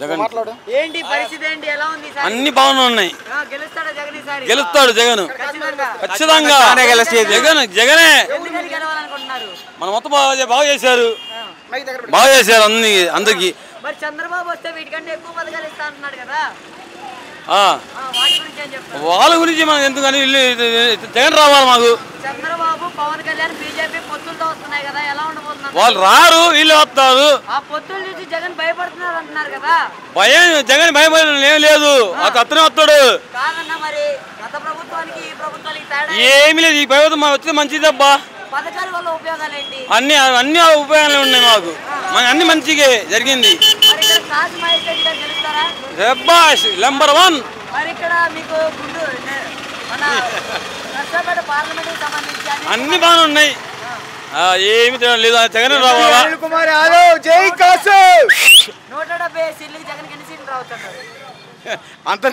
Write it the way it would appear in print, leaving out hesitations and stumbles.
జగన్ ఏంటి పరిస్థితి ఏంటి ఎలా ఉంది ఈసారి అన్ని బాగున్నాయి గెలుస్తాడా జగన్ ఈసారి గెలుస్తాడు జగన్ ఖచ్చితంగా జగనే ఎందుకని గెలవాలనుకుంటున్నారు మన మొత్తం బాగా చేశారు అన్ని అందరికి మరి చంద్రబాబు వస్తే వీటికంటే ఎక్కువ పథకాలు ఇస్తా అంటున్నాడు కదా వాటి గురించి ఏం చెప్తారు వాళ్ళ గురించి మనం ఎందుకని జగన్ రావాలి మాకు చంద్రబాబు పవన్ కళ్యాణ్ బీజేపీ పొత్తులతో వస్తున్నాయి కదా ఎలా ఉండబోతున్నారు వాళ్ళు రారు వీళ్ళు వస్తారు ఆ పొత్తుల నుంచి జగన్ భయపడుతున్నారు అంటున్నారు కదా జగన్ భయపడడం ఏం లేదు అతనే వస్తాడు కాదన్నా మరి గత ప్రభుత్వానికి ఈ ప్రభుత్వానికి తేడా ఏమీ లేదు ఈ ప్రభుత్వం వచ్చింది మంచిదబ్బా పథకాల వల్ల ఉపయోగాలు ఏంటి అన్ని ఉపయోగాలు ఉన్నాయి మాకు అన్ని మంచిగా జరిగింది మరి ఇక్కడ కాజు మహేష్ రెడ్డి గారు గెలుస్తారా శభాష్ నంబర్ 1 మరి ఇక్కడ మీకు మన నర్సాపేట పార్లమెంట్ కి సంబంధించి అన్ని బాగానే ఉన్నాయి ఏమి లేదు జగన్ రావాలా 170 సీట్లకి జగన్ ఎన్ని సీట్లు రావచ్చు అంత